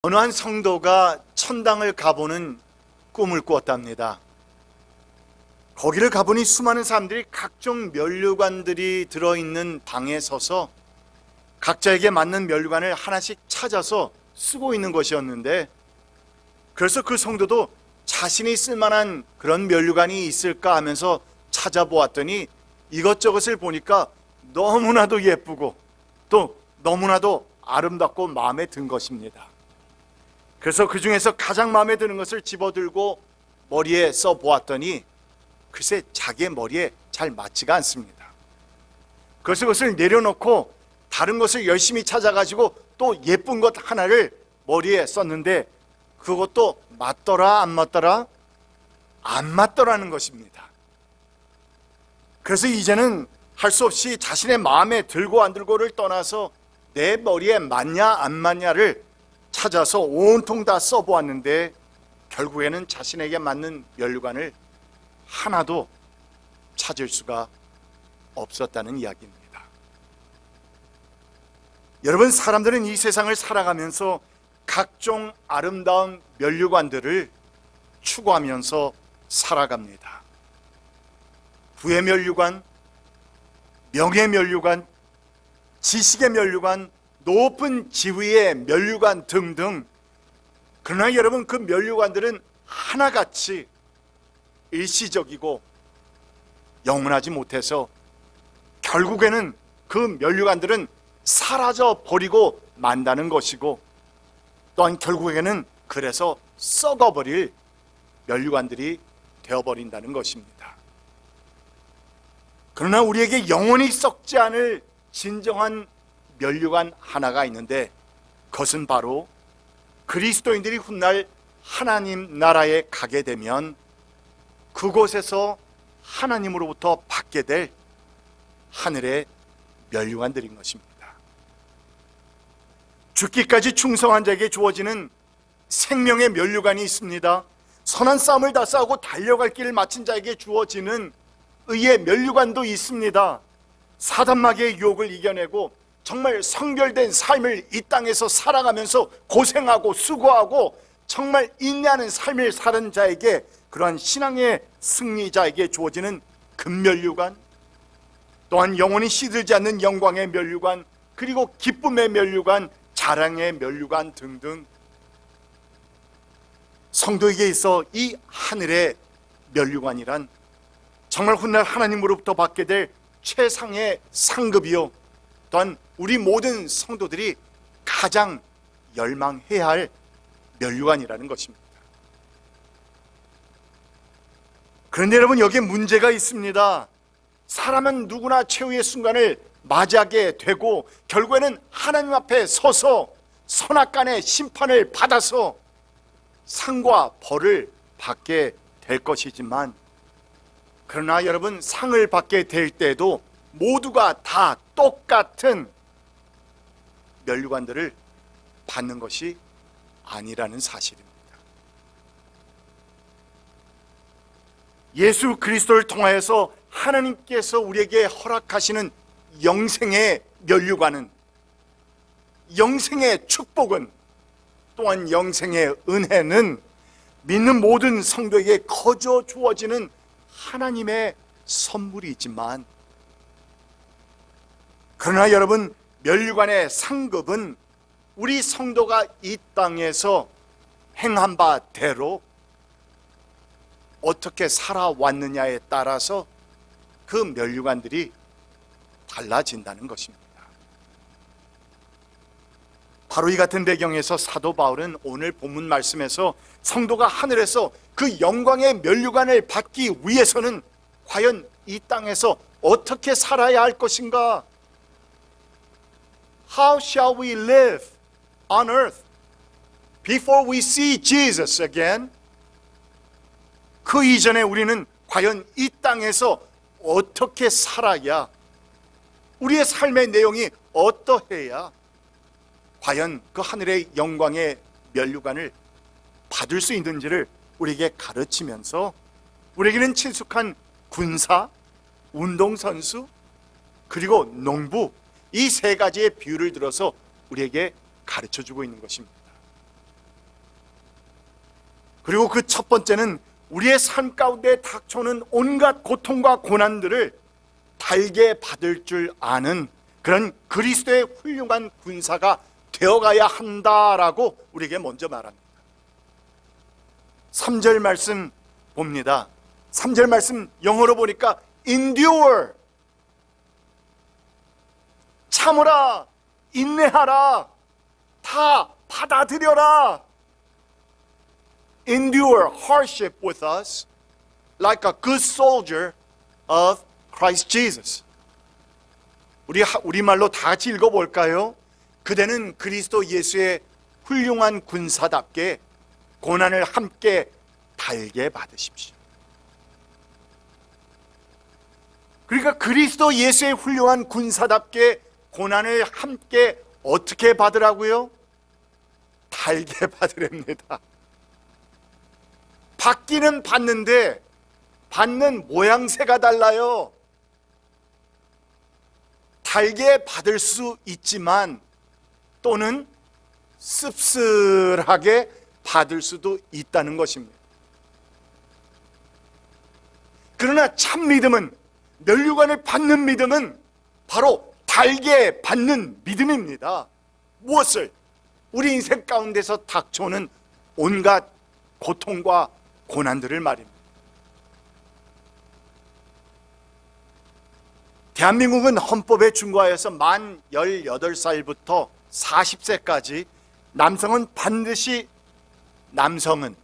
어느 한 성도가 천당을 가보는 꿈을 꾸었답니다. 거기를 가보니 수많은 사람들이 각종 면류관들이 들어있는 방에 서서 각자에게 맞는 면류관을 하나씩 찾아서 쓰고 있는 것이었는데, 그래서 그 성도도 자신이 쓸만한 그런 면류관이 있을까 하면서 찾아보았더니 이것저것을 보니까 너무나도 예쁘고 또 너무나도 아름답고 마음에 든 것입니다. 그래서 그 중에서 가장 마음에 드는 것을 집어들고 머리에 써보았더니 글쎄 자기의 머리에 잘 맞지가 않습니다. 그래서 그것을 내려놓고 다른 것을 열심히 찾아가지고 또 예쁜 것 하나를 머리에 썼는데 그것도 맞더라 안 맞더라? 안 맞더라는 것입니다. 그래서 이제는 할 수 없이 자신의 마음에 들고 안 들고를 떠나서 내 머리에 맞냐 안 맞냐를 찾아서 온통 다 써보았는데 결국에는 자신에게 맞는 면류관을 하나도 찾을 수가 없었다는 이야기입니다. 여러분, 사람들은 이 세상을 살아가면서 각종 아름다운 면류관들을 추구하면서 살아갑니다. 부의 면류관, 명예의 면류관, 지식의 면류관, 높은 지위의 면류관 등등. 그러나 여러분, 그 면류관들은 하나같이 일시적이고 영원하지 못해서 결국에는 그 면류관들은 사라져 버리고 만다는 것이고, 또한 결국에는 그래서 썩어버릴 면류관들이 되어버린다는 것입니다. 그러나 우리에게 영원히 썩지 않을 진정한 면류관 하나가 있는데, 그것은 바로 그리스도인들이 훗날 하나님 나라에 가게 되면 그곳에서 하나님으로부터 받게 될 하늘의 면류관들인 것입니다. 죽기까지 충성한 자에게 주어지는 생명의 면류관이 있습니다. 선한 싸움을 다 싸우고 달려갈 길을 마친 자에게 주어지는 의의 면류관도 있습니다. 사단마귀의 유혹을 이겨내고 정말 성결된 삶을 이 땅에서 살아가면서 고생하고 수고하고 정말 인내하는 삶을 사는 자에게, 그러한 신앙의 승리자에게 주어지는 금면류관, 또한 영원히 시들지 않는 영광의 면류관, 그리고 기쁨의 면류관, 자랑의 면류관 등등. 성도에게 있어 이 하늘의 면류관이란 정말 훗날 하나님으로부터 받게 될 최상의 상급이요, 또한 우리 모든 성도들이 가장 열망해야 할 면류관이라는 것입니다. 그런데 여러분, 여기에 문제가 있습니다. 사람은 누구나 최후의 순간을 맞이하게 되고 결국에는 하나님 앞에 서서 선악간의 심판을 받아서 상과 벌을 받게 될 것이지만, 그러나 여러분, 상을 받게 될 때도 모두가 다 똑같은 면류관들을 받는 것이 아니라는 사실입니다. 예수 그리스도를 통하여서 하나님께서 우리에게 허락하시는 영생의 면류관은, 영생의 축복은, 또한 영생의 은혜는 믿는 모든 성도에게 거저 주어지는 하나님의 선물이지만, 그러나 여러분, 면류관의 상급은 우리 성도가 이 땅에서 행한 바대로 어떻게 살아왔느냐에 따라서 그 면류관들이 달라진다는 것입니다. 바로 이 같은 배경에서 사도 바울은 오늘 본문 말씀에서 성도가 하늘에서 그 영광의 면류관을 받기 위해서는 과연 이 땅에서 어떻게 살아야 할 것인가? How shall we live on earth before we see Jesus again? 그 이전에 우리는 과연 이 땅에서 어떻게 살아야, 우리의 삶의 내용이 어떠해야 과연 그 하늘의 영광의 면류관을 받을 수 있는지를 우리에게 가르치면서, 우리에게는 친숙한 군사, 운동선수, 그리고 농부, 이 세 가지의 비유를 들어서 우리에게 가르쳐주고 있는 것입니다. 그리고 그 첫 번째는 우리의 삶 가운데 닥쳐오는 온갖 고통과 고난들을 달게 받을 줄 아는 그런 그리스도의 훌륭한 군사가 되어가야 한다라고 우리에게 먼저 말합니다. 3절 말씀 봅니다. 3절 말씀 영어로 보니까 endure, 참으라, 인내하라, 다 받아들여라. Endure hardship with us like a good soldier of Christ Jesus. 우리말로 다 같이 읽어볼까요? 그대는 그리스도 예수의 훌륭한 군사답게 고난을 함께 달게 받으십시오. 그러니까 그리스도 예수의 훌륭한 군사답게 고난을 함께 어떻게 받으라고요? 달게 받으랍니다. 받기는 받는데 받는 모양새가 달라요. 달게 받을 수 있지만 또는 씁쓸하게 받을 수도 있다는 것입니다. 그러나 참 믿음은, 면류관을 받는 믿음은 바로 달게 받는 믿음입니다. 무엇을? 우리 인생 가운데서 닥쳐오는 온갖 고통과 고난들을 말입니다. 대한민국은 헌법에 준거하여서 만 18살부터 40세까지 남성은 반드시, 남성은,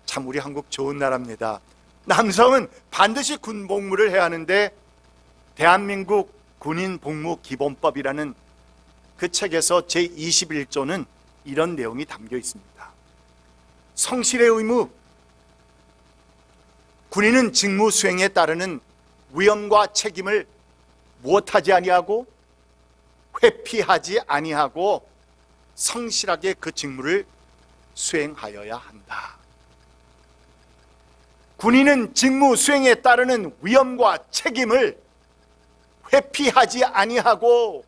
참 우리 한국 좋은 나라입니다. 남성은 반드시 군복무를 해야 하는데 대한민국 군인복무기본법이라는 그 책에서 제21조는 이런 내용이 담겨 있습니다. 성실의 의무, 군인은 직무 수행에 따르는 위험과 책임을 무엇하지 아니하고 회피하지 아니하고 성실하게 그 직무를 수행하여야 한다. 군인은 직무 수행에 따르는 위험과 책임을 회피하지 아니하고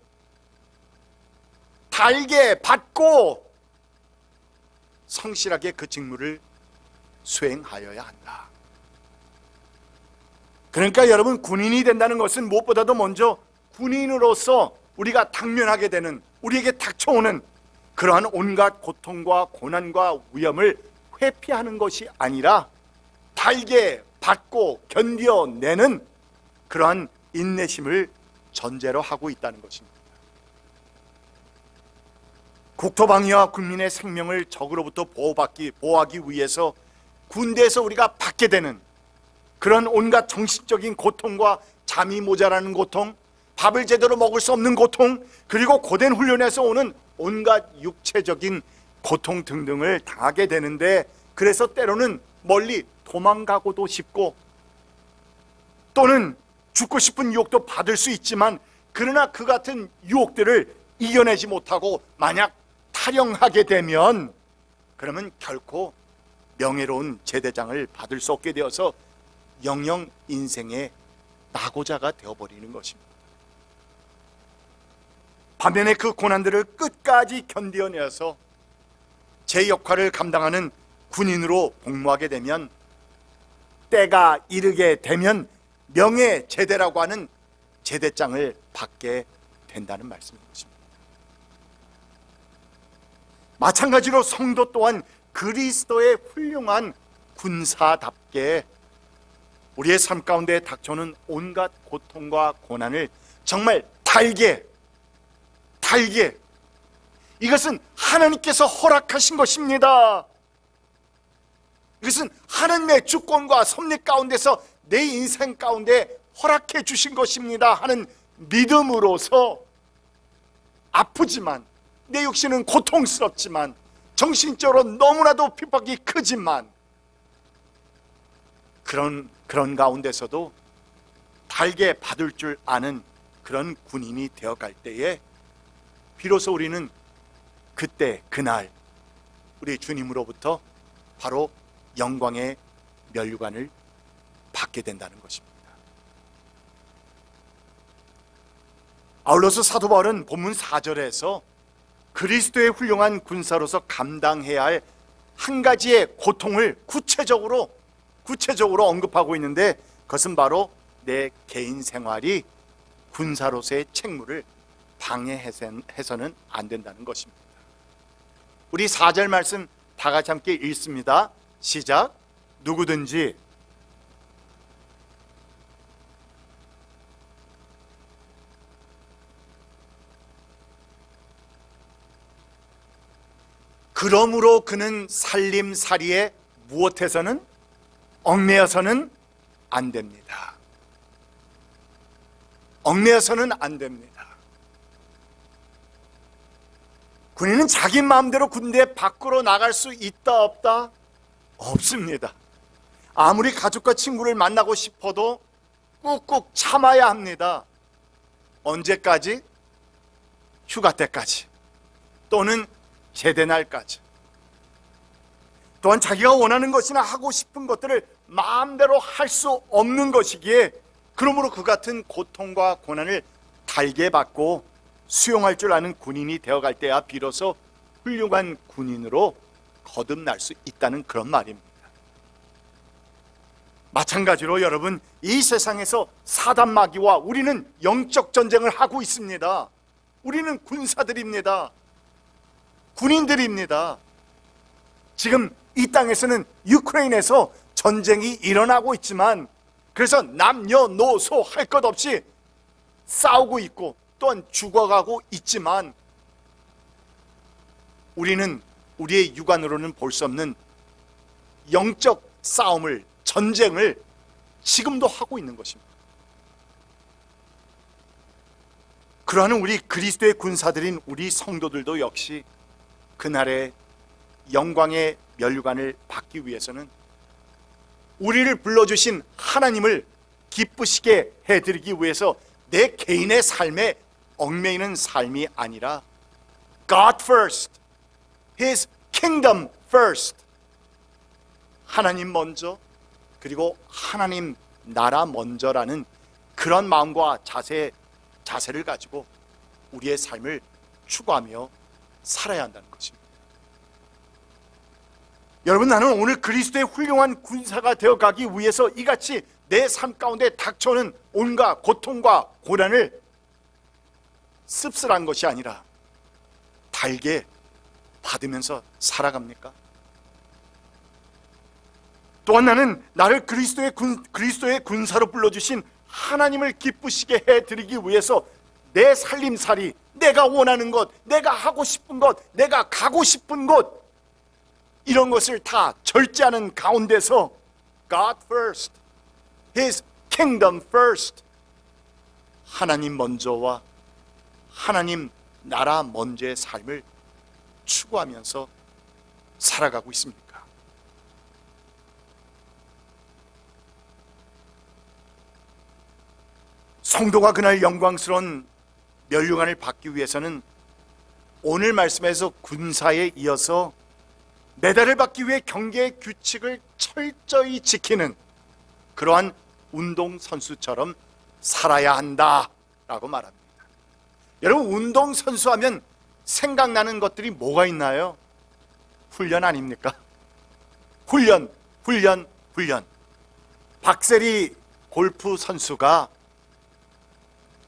달게 받고 성실하게 그 직무를 수행하여야 한다. 그러니까 여러분, 군인이 된다는 것은 무엇보다도 먼저 군인으로서 우리가 당면하게 되는, 우리에게 닥쳐오는 그러한 온갖 고통과 고난과 위험을 회피하는 것이 아니라 달게 받고 견뎌내는 그러한 인내심을 전제로 하고 있다는 것입니다. 국토방위와 국민의 생명을 적으로부터 보호하기 위해서 군대에서 우리가 받게 되는 그런 온갖 정신적인 고통과 잠이 모자라는 고통, 밥을 제대로 먹을 수 없는 고통, 그리고 고된 훈련에서 오는 온갖 육체적인 고통 등등을 당하게 되는데, 그래서 때로는 멀리 도망가고도 싶고 또는 죽고 싶은 유혹도 받을 수 있지만, 그러나 그 같은 유혹들을 이겨내지 못하고 만약 탈영하게 되면 그러면 결코 명예로운 제대장을 받을 수 없게 되어서 영영 인생의 낙오자가 되어버리는 것입니다. 반면에 그 고난들을 끝까지 견뎌내서 제 역할을 감당하는 군인으로 복무하게 되면 때가 이르게 되면 명예제대라고 하는 제대장을 받게 된다는 말씀인 것입니다. 마찬가지로 성도 또한 그리스도의 훌륭한 군사답게 우리의 삶 가운데 닥쳐오는 온갖 고통과 고난을 정말 달게, 이것은 하나님께서 허락하신 것입니다. 이것은 하나님의 주권과 섭리 가운데서 내 인생 가운데 허락해 주신 것입니다 하는 믿음으로서, 아프지만, 내 육신은 고통스럽지만, 정신적으로 너무나도 핍박이 크지만 그런 가운데서도 달게 받을 줄 아는 그런 군인이 되어갈 때에 비로소 우리는 그때 그날 우리 주님으로부터 바로 영광의 면류관을 받게 된다는 것입니다. 아울러서 사도 바울은 본문 4절에서 그리스도의 훌륭한 군사로서 감당해야 할 한 가지의 고통을 구체적으로 언급하고 있는데, 그것은 바로 내 개인 생활이 군사로서의 책무를 방해해서는 안 된다는 것입니다. 우리 4절 말씀 다 같이 함께 읽습니다. 시작. 누구든지 그러므로 그는 살림살이에 무엇해서는 얽매여서는 안 됩니다. 얽매여서는 안 됩니다. 군인은 자기 마음대로 군대 밖으로 나갈 수 있다 없다? 없습니다. 아무리 가족과 친구를 만나고 싶어도 꾹꾹 참아야 합니다. 언제까지? 휴가 때까지, 또는 제대 날까지. 또한 자기가 원하는 것이나 하고 싶은 것들을 마음대로 할 수 없는 것이기에, 그러므로 그 같은 고통과 고난을 달게 받고 수용할 줄 아는 군인이 되어갈 때야 비로소 훌륭한 군인으로 거듭날 수 있다는 그런 말입니다. 마찬가지로 여러분, 이 세상에서 사단 마귀와 우리는 영적 전쟁을 하고 있습니다. 우리는 군사들입니다. 군인들입니다. 지금 이 땅에서는 유크레인에서 전쟁이 일어나고 있지만, 그래서 남녀노소 할 것 없이 싸우고 있고 또한 죽어가고 있지만, 우리는 우리의 육안으로는 볼 수 없는 영적 싸움을, 전쟁을 지금도 하고 있는 것입니다. 그러한 우리 그리스도의 군사들인 우리 성도들도 역시 그날의 영광의 면류관을 받기 위해서는 우리를 불러주신 하나님을 기쁘시게 해드리기 위해서 내 개인의 삶에 얽매이는 삶이 아니라 God first, His kingdom first, 하나님 먼저, 그리고 하나님 나라 먼저라는 그런 마음과 자세를 가지고 우리의 삶을 추구하며 살아야 한다는 것입니다. 여러분, 나는 오늘 그리스도의 훌륭한 군사가 되어가기 위해서 이같이 내 삶 가운데 닥쳐오는 온갖 고통과 고난을 씁쓸한 것이 아니라 달게 받으면서 살아갑니까? 또한 나는 나를 그리스도의 군사로 불러주신 하나님을 기쁘시게 해드리기 위해서 내 살림살이, 내가 원하는 것, 내가 하고 싶은 것, 내가 가고 싶은 곳, 이런 것을 다 절제하는 가운데서 God first, His kingdom first, 하나님 먼저와 하나님 나라 먼저의 삶을 추구하면서 살아가고 있습니까? 성도가 그날 영광스러운 면류관을 받기 위해서는 오늘 말씀에서 군사에 이어서 메달을 받기 위해 경계의 규칙을 철저히 지키는 그러한 운동선수처럼 살아야 한다라고 말합니다. 여러분, 운동선수 하면 생각나는 것들이 뭐가 있나요? 훈련 아닙니까? 훈련. 박세리 골프 선수가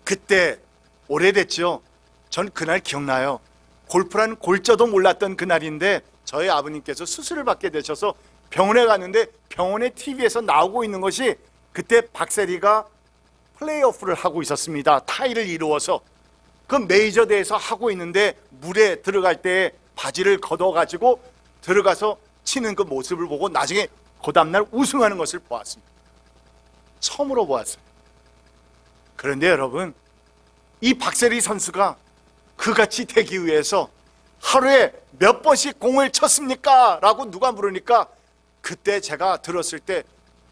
그때, 오래됐죠? 전 그날 기억나요. 골프라는 골자도 몰랐던 그날인데 저희 아버님께서 수술을 받게 되셔서 병원에 갔는데, 병원의 TV에서 나오고 있는 것이 그때 박세리가 플레이오프를 하고 있었습니다. 타이를 이루어서 그 메이저 대회에서 하고 있는데, 물에 들어갈 때 바지를 걷어가지고 들어가서 치는 그 모습을 보고 나중에 그 다음날 우승하는 것을 보았습니다. 처음으로 보았어요. 그런데 여러분, 이 박세리 선수가 그같이 되기 위해서 하루에 몇 번씩 공을 쳤습니까? 라고 누가 물으니까 그때 제가 들었을 때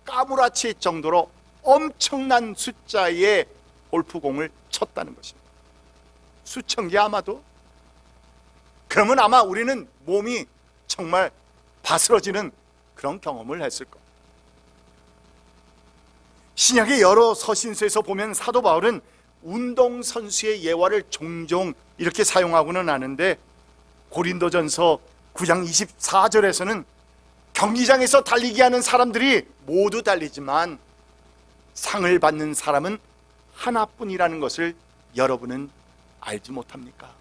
까무라칠 정도로 엄청난 숫자의 골프공을 쳤다는 것입니다. 수천 개 아마도? 그러면 아마 우리는 몸이 정말 바스러지는 그런 경험을 했을 겁니다. 신약의 여러 서신서에서 보면 사도 바울은 운동선수의 예화를 종종 이렇게 사용하고는 하는데, 고린도전서 9장 24절에서는 경기장에서 달리기 하는 사람들이 모두 달리지만 상을 받는 사람은 하나뿐이라는 것을 여러분은 알지 못합니까?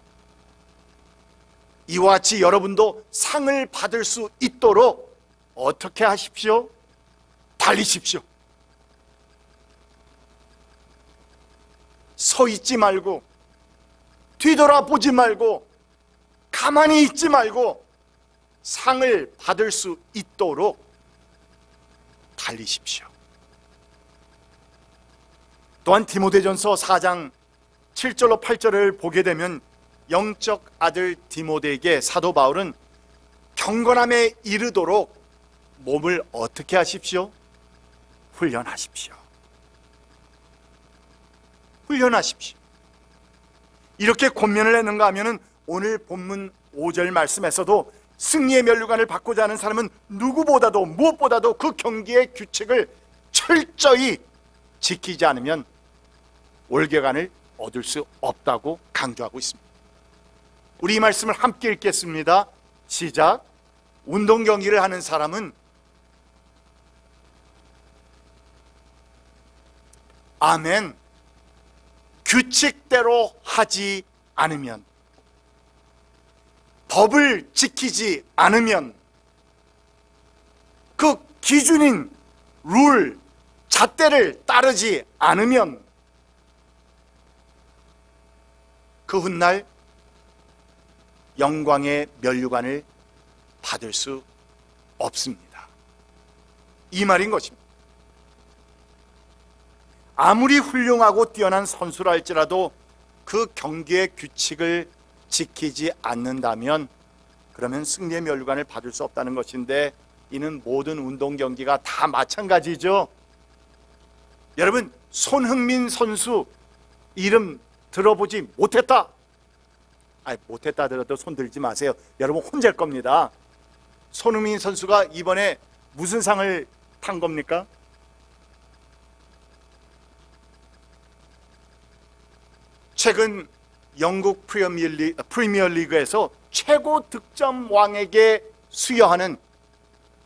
이와 같이 여러분도 상을 받을 수 있도록 어떻게 하십시오? 달리십시오. 서 있지 말고, 뒤돌아보지 말고, 가만히 있지 말고 상을 받을 수 있도록 달리십시오. 또한 디모데전서 4장 7절로 8절을 보게 되면 영적 아들 디모데에게 사도 바울은 경건함에 이르도록 몸을 어떻게 하십시오? 훈련하십시오. 훈련하십시오. 이렇게 권면을 했는가 하면은 오늘 본문 5절 말씀에서도 승리의 면류관을 받고자 하는 사람은 누구보다도 무엇보다도 그 경기의 규칙을 철저히 지키지 않으면 올겨관을 얻을 수 없다고 강조하고 있습니다. 우리 이 말씀을 함께 읽겠습니다. 시작. 운동 경기를 하는 사람은 아멘. 규칙대로 하지 않으면, 법을 지키지 않으면, 그 기준인 룰, 잣대를 따르지 않으면 그 훗날 영광의 면류관을 받을 수 없습니다. 이 말인 것입니다. 아무리 훌륭하고 뛰어난 선수라 할지라도 그 경기의 규칙을 지키지 않는다면 그러면 승리의 면류관을 받을 수 없다는 것인데, 이는 모든 운동 경기가 다 마찬가지죠. 여러분, 손흥민 선수 이름 들어보지 못했다? 못했다 하더라도 손 들지 마세요. 여러분 혼낼 겁니다. 손흥민 선수가 이번에 무슨 상을 탄 겁니까? 최근 영국 프리미어리그에서 최고 득점 왕에게 수여하는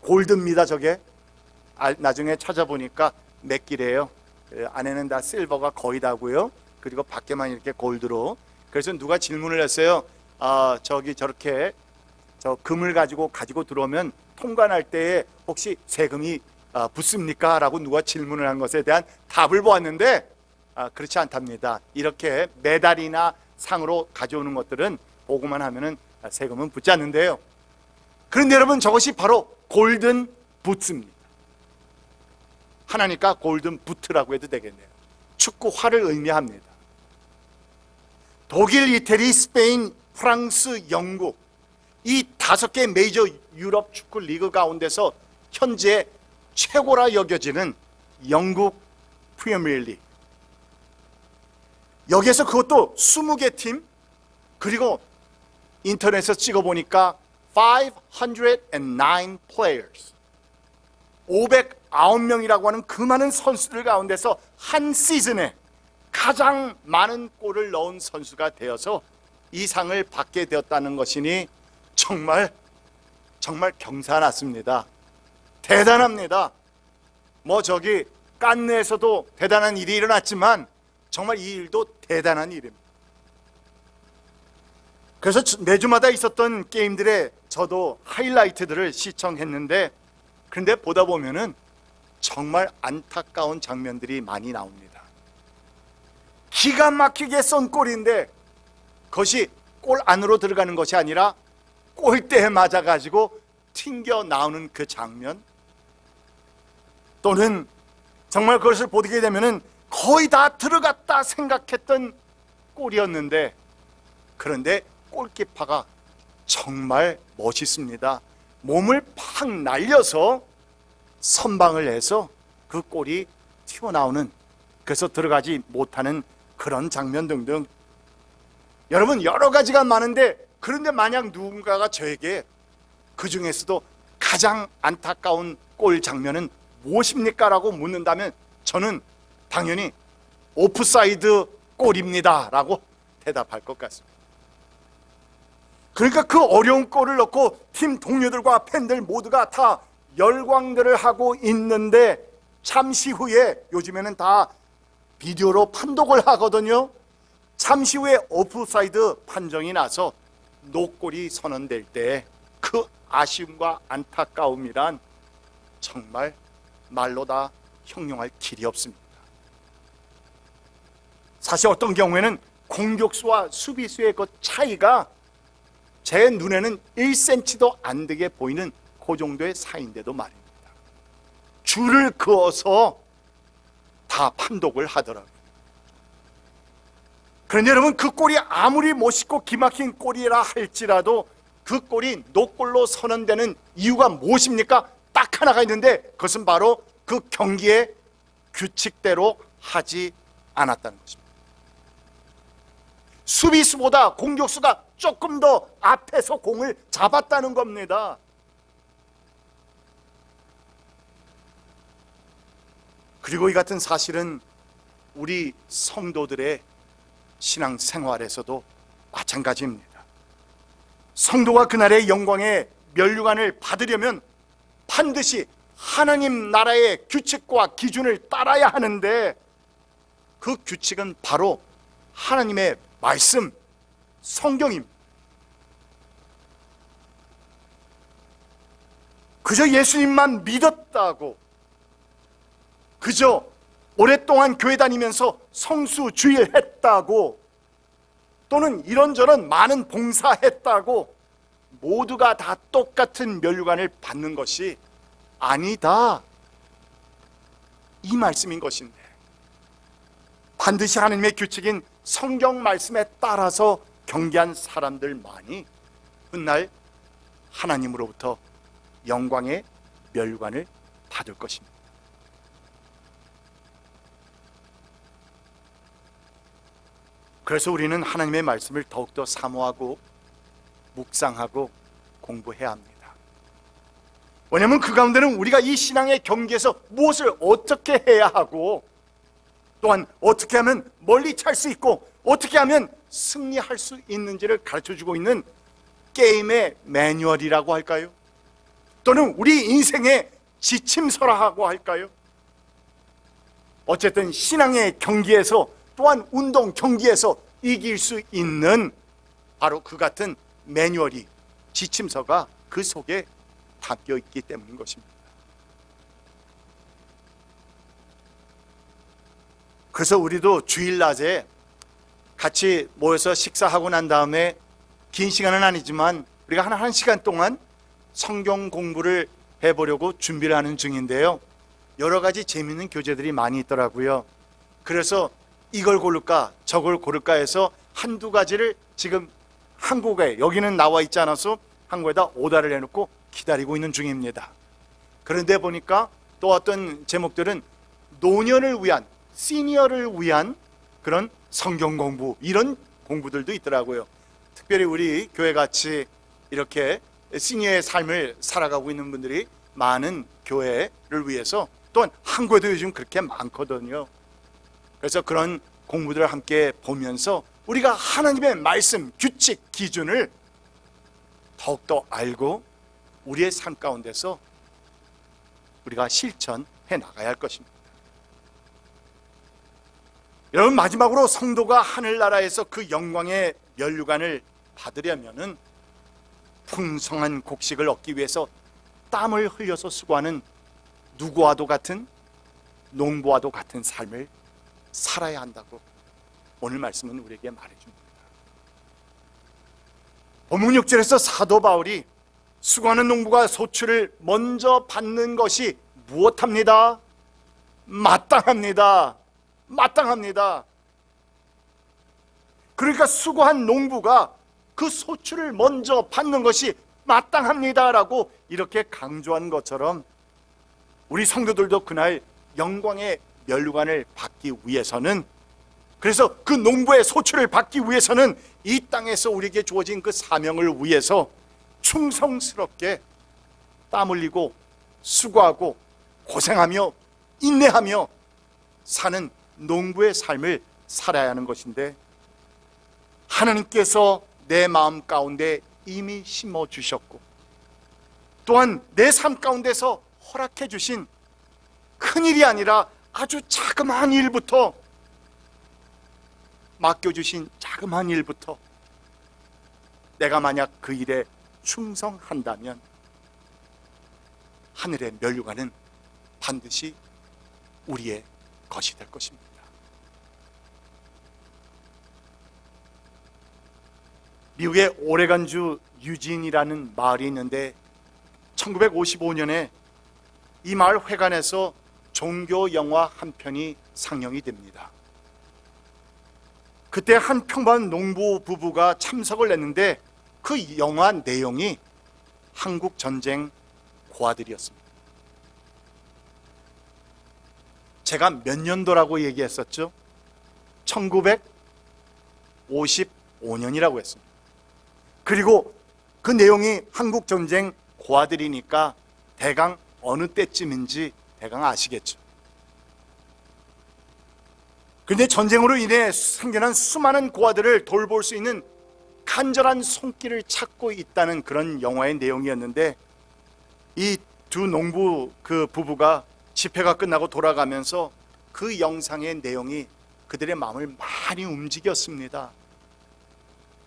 골드입니다. 저게 나중에 찾아보니까 몇 기래요. 안에는 다 실버가 거의 다고요. 그리고 밖에만 이렇게 골드로. 그래서 누가 질문을 했어요. 저기 저렇게 저 금을 가지고 들어오면 통관할 때에 혹시 세금이 붙습니까? 라고 누가 질문을 한 것에 대한 답을 보았는데 그렇지 않답니다. 이렇게 메달이나 상으로 가져오는 것들은 보고만 하면은 세금은 붙지 않는데요. 그런데 여러분, 저것이 바로 골든 부츠입니다. 하나니까 골든 부트라고 해도 되겠네요. 축구화를 의미합니다. 독일, 이태리, 스페인, 프랑스, 영국, 이 5개 메이저 유럽 축구 리그 가운데서 현재 최고라 여겨지는 영국 프리미어리그, 여기에서 그것도 20개 팀, 그리고 인터넷에서 찍어보니까 509 players, 509명이라고 하는 그 많은 선수들 가운데서 한 시즌에 가장 많은 골을 넣은 선수가 되어서 이 상을 받게 되었다는 것이니 정말 경사났습니다. 대단합니다. 저기 깐느에서도 대단한 일이 일어났지만 정말 이 일도 대단한 일입니다. 그래서 매주마다 있었던 게임들에 저도 하이라이트들을 시청했는데, 그런데 보다 보면은 정말 안타까운 장면들이 많이 나옵니다. 기가 막히게 쏜 골인데 그것이 골 안으로 들어가는 것이 아니라 골대에 맞아가지고 튕겨 나오는 그 장면, 또는 정말 그것을 보게 되면은 거의 다 들어갔다 생각했던 골이었는데, 그런데 골키퍼가 정말 멋있습니다. 몸을 팍 날려서 선방을 해서 그 골이 튀어나오는, 그래서 들어가지 못하는 그런 장면 등등. 여러분, 여러 가지가 많은데, 그런데 만약 누군가가 저에게 그 중에서도 가장 안타까운 골 장면은 무엇입니까? 라고 묻는다면 저는 당연히 오프사이드 골입니다 라고 대답할 것 같습니다. 그러니까 그 어려운 골을 넣고 팀 동료들과 팬들 모두가 다 열광들을 하고 있는데, 잠시 후에, 요즘에는 다 비디오로 판독을 하거든요. 잠시 후에 오프사이드 판정이 나서 노골이 선언될 때 그 아쉬움과 안타까움이란 정말 말로 다 형용할 길이 없습니다. 사실 어떤 경우에는 공격수와 수비수의 그 차이가 제 눈에는 1cm도 안 되게 보이는 그 정도의 사이인데도 말입니다. 줄을 그어서 다 판독을 하더라고요. 그런데 여러분, 그 골이 아무리 멋있고 기막힌 골이라 할지라도 그 골이 노골로 선언되는 이유가 무엇입니까? 딱 하나가 있는데, 그것은 바로 그 경기의 규칙대로 하지 않았다는 것입니다. 수비수보다 공격수가 조금 더 앞에서 공을 잡았다는 겁니다. 그리고 이 같은 사실은 우리 성도들의 신앙생활에서도 마찬가지입니다. 성도가 그날의 영광의 면류관을 받으려면 반드시 하나님 나라의 규칙과 기준을 따라야 하는데, 그 규칙은 바로 하나님의 말씀, 성경입니다. 그저 예수님만 믿었다고, 그저 오랫동안 교회 다니면서 성수주일 했다고, 또는 이런저런 많은 봉사했다고 모두가 다 똑같은 면류관을 받는 것이 아니다, 이 말씀인 것인데, 반드시 하나님의 규칙인 성경 말씀에 따라서 경계한 사람들만이 훗날 하나님으로부터 영광의 면류관을 받을 것입니다. 그래서 우리는 하나님의 말씀을 더욱더 사모하고 묵상하고 공부해야 합니다. 왜냐하면 그 가운데는 우리가 이 신앙의 경계에서 무엇을 어떻게 해야 하고, 또한 어떻게 하면 멀리 찰 수 있고 어떻게 하면 승리할 수 있는지를 가르쳐주고 있는 게임의 매뉴얼이라고 할까요? 또는 우리 인생의 지침서라고 할까요? 어쨌든 신앙의 경기에서, 또한 운동 경기에서 이길 수 있는 바로 그 같은 매뉴얼이, 지침서가 그 속에 담겨 있기 때문인 것입니다. 그래서 우리도 주일낮에 같이 모여서 식사하고 난 다음에, 긴 시간은 아니지만 우리가 한 시간 동안 성경 공부를 해보려고 준비를 하는 중인데요, 여러 가지 재미있는 교재들이 많이 있더라고요. 그래서 이걸 고를까 저걸 고를까 해서 한두 가지를 지금 한국어에, 여기는 나와 있지 않아서 한국어에다 오다를 해놓고 기다리고 있는 중입니다. 그런데 보니까 또 어떤 제목들은 노년을 위한, 시니어를 위한 그런 성경 공부, 이런 공부들도 있더라고요. 특별히 우리 교회같이 이렇게 시니어의 삶을 살아가고 있는 분들이 많은 교회를 위해서, 또한 한국에도 요즘 그렇게 많거든요. 그래서 그런 공부들을 함께 보면서 우리가 하나님의 말씀, 규칙, 기준을 더욱더 알고 우리의 삶 가운데서 우리가 실천해 나가야 할 것입니다. 여러분, 마지막으로 성도가 하늘나라에서 그 영광의 면류관을 받으려면은 풍성한 곡식을 얻기 위해서 땀을 흘려서 수고하는 누구와도 같은, 농부와도 같은 삶을 살아야 한다고 오늘 말씀은 우리에게 말해줍니다. 본문 6절에서 사도 바울이 수고하는 농부가 소출을 먼저 받는 것이 무엇합니다? 마땅합니다. 마땅합니다. 그러니까 수고한 농부가 그 소출을 먼저 받는 것이 마땅합니다라고 이렇게 강조한 것처럼, 우리 성도들도 그날 영광의 면류관을 받기 위해서는, 그래서 그 농부의 소출을 받기 위해서는 이 땅에서 우리에게 주어진 그 사명을 위해서 충성스럽게 땀 흘리고 수고하고 고생하며 인내하며 사는 농부의 삶을 살아야 하는 것인데, 하나님께서 내 마음 가운데 이미 심어주셨고, 또한 내 삶 가운데서 허락해 주신 큰일이 아니라 아주 자그마한 일부터, 맡겨주신 자그마한 일부터 내가 만약 그 일에 충성한다면 하늘의 면류관은 반드시 우리의 것이 될 것입니다. 미국의 오레간주 유진이라는 마을이 있는데 1955년에 이 마을 회관에서 종교 영화 한 편이 상영이 됩니다. 그때 한 평범한 농부 부부가 참석을 했는데 그 영화 내용이 한국 전쟁 고아들이었습니다. 제가 몇 년도라고 얘기했었죠? 1955년이라고 했습니다. 그리고 그 내용이 한국 전쟁 고아들이니까 대강 어느 때쯤인지 대강 아시겠죠? 그런데 전쟁으로 인해 생겨난 수많은 고아들을 돌볼 수 있는 간절한 손길을 찾고 있다는 그런 영화의 내용이었는데, 이 두 농부 그 부부가 집회가 끝나고 돌아가면서 그 영상의 내용이 그들의 마음을 많이 움직였습니다.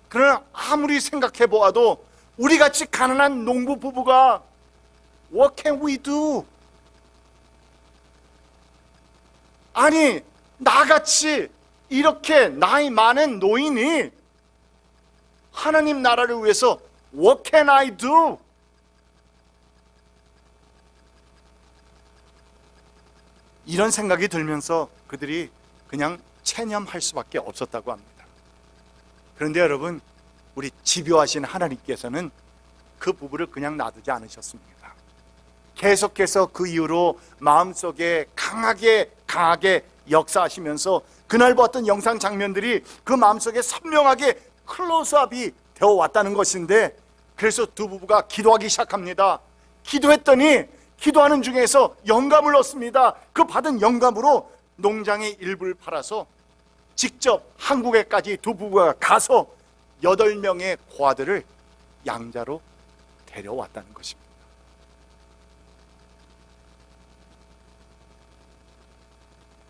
그러나 아무리 생각해 보아도 우리같이 가난한 농부 부부가 What can we do? 아니, 나같이 이렇게 나이 많은 노인이 하나님 나라를 위해서 What can I do? 이런 생각이 들면서 그들이 그냥 체념할 수밖에 없었다고 합니다. 그런데 여러분, 우리 집요하신 하나님께서는 그 부부를 그냥 놔두지 않으셨습니다. 계속해서 그 이후로 마음속에 강하게 역사하시면서 그날 보았던 영상 장면들이 그 마음속에 선명하게 클로즈업이 되어 왔다는 것인데, 그래서 두 부부가 기도하기 시작합니다. 기도했더니 기도하는 중에서 영감을 얻습니다. 그 받은 영감으로 농장의 일부를 팔아서 직접 한국에까지 두 부부가 가서 8명의 고아들을 양자로 데려왔다는 것입니다.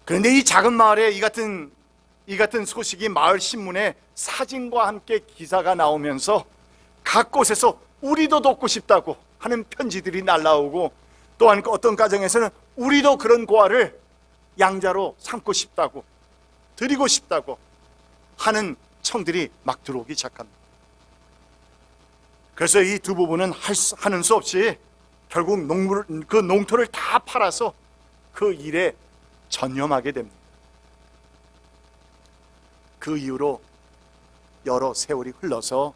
그런데 이 작은 마을에 이 같은 소식이 마을 신문에 사진과 함께 기사가 나오면서 각 곳에서 우리도 돕고 싶다고 하는 편지들이 날라오고, 또한 어떤 가정에서는 우리도 그런 고아를 양자로 삼고 싶다고, 드리고 싶다고 하는 청들이 막 들어오기 시작합니다. 그래서 이 두 부부는 하는 수 없이 결국 그 농토를 다 팔아서 그 일에 전념하게 됩니다. 그 이후로 여러 세월이 흘러서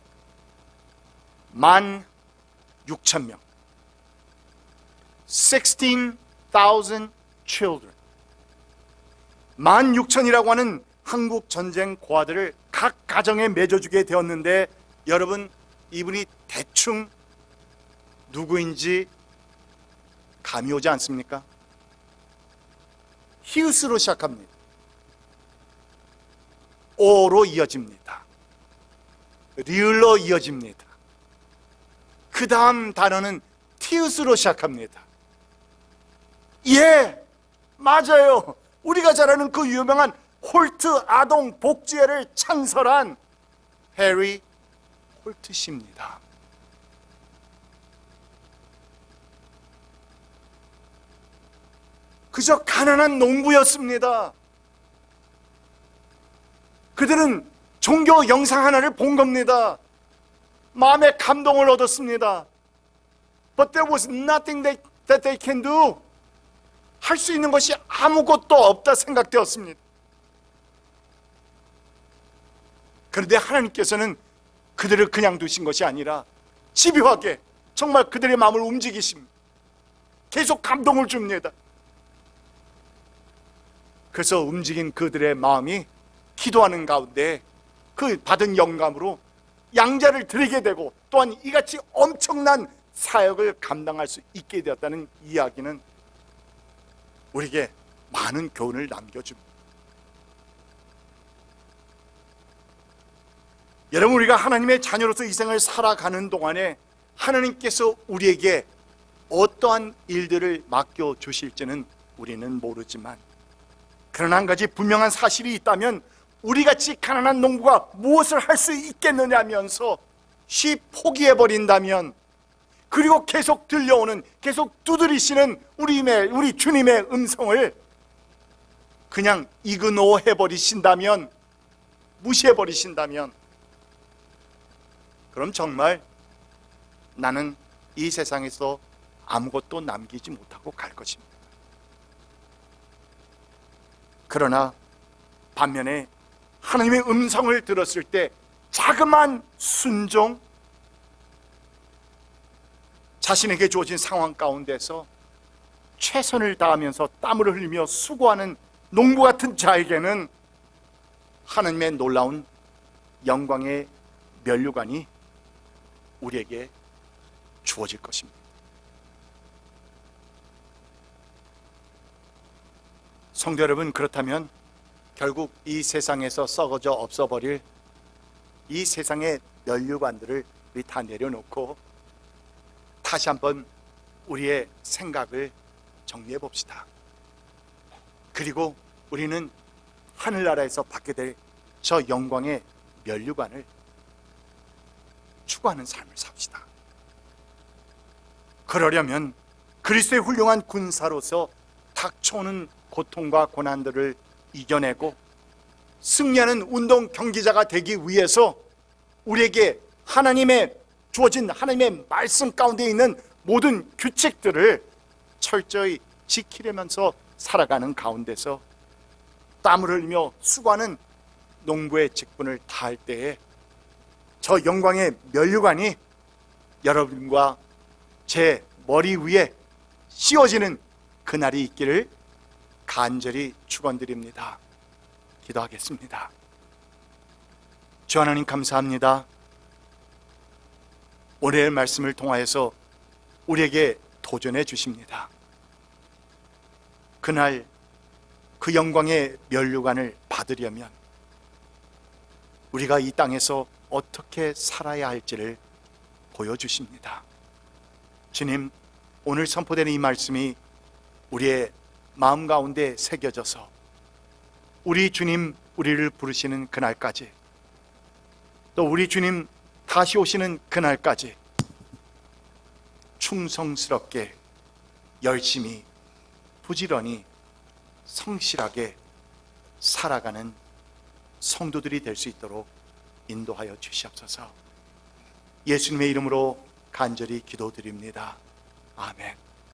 16,000명, 16,000 children, 16,000이라고 하는 한국 전쟁 고아들을 각 가정에 맺어주게 되었는데, 여러분, 이분이 대충 누구인지 감이 오지 않습니까? 히읗으로 시작합니다. 오로 이어집니다. 리을로 이어집니다. 그 다음 단어는 티읕으로 시작합니다. 예, 맞아요. 우리가 잘 아는 그 유명한 홀트 아동 복지회를 창설한 해리 홀트 씨입니다. 그저 가난한 농부였습니다. 그들은 종교 영상 하나를 본 겁니다. 마음의 감동을 얻었습니다. But there was nothing that they can do. 할 수 있는 것이 아무것도 없다 생각되었습니다. 그런데 하나님께서는 그들을 그냥 두신 것이 아니라 집요하게 정말 그들의 마음을 움직이십니다. 계속 감동을 줍니다. 그래서 움직인 그들의 마음이 기도하는 가운데 그 받은 영감으로 양자를 드리게 되고, 또한 이같이 엄청난 사역을 감당할 수 있게 되었다는 이야기는 우리에게 많은 교훈을 남겨줍니다. 여러분, 우리가 하나님의 자녀로서 이 생을 살아가는 동안에 하나님께서 우리에게 어떠한 일들을 맡겨주실지는 우리는 모르지만, 그러나 한 가지 분명한 사실이 있다면, 우리같이 가난한 농부가 무엇을 할 수 있겠느냐면서 포기해버린다면, 그리고 계속 들려오는, 계속 두드리시는 우리 주님의 음성을 그냥 이그노해버리신다면, 무시해버리신다면, 그럼 정말 나는 이 세상에서 아무것도 남기지 못하고 갈 것입니다. 그러나 반면에 하나님의 음성을 들었을 때 자그마한 순종, 자신에게 주어진 상황 가운데서 최선을 다하면서 땀을 흘리며 수고하는 농부 같은 자에게는 하나님의 놀라운 영광의 면류관이 우리에게 주어질 것입니다. 성도 여러분, 그렇다면 결국 이 세상에서 썩어져 없어버릴 이 세상의 면류관들을 우리 다 내려놓고 다시 한번 우리의 생각을 정리해 봅시다. 그리고 우리는 하늘나라에서 받게 될 저 영광의 면류관을 추구하는 삶을 삽시다. 그러려면 그리스도의 훌륭한 군사로서 닥쳐오는 고통과 고난들을 이겨내고 승리하는 운동 경기자가 되기 위해서 우리에게 하나님의 주어진 하나님의 말씀 가운데 있는 모든 규칙들을 철저히 지키려면서 살아가는 가운데서 땀을 흘리며 수고하는 농부의 직분을 다할 때에 저 영광의 면류관이 여러분과 제 머리 위에 씌워지는 그날이 있기를 간절히 축원드립니다. 기도하겠습니다. 주 하나님, 감사합니다. 오늘의 말씀을 통하여서 우리에게 도전해 주십니다. 그날 그 영광의 면류관을 받으려면 우리가 이 땅에서 어떻게 살아야 할지를 보여주십니다. 주님, 오늘 선포되는 이 말씀이 우리의 마음 가운데 새겨져서 우리 주님 우리를 부르시는 그날까지, 또 우리 주님 다시 오시는 그날까지 충성스럽게 열심히 부지런히 성실하게 살아가는 성도들이 될 수 있도록 인도하여 주시옵소서. 예수님의 이름으로 간절히 기도드립니다. 아멘.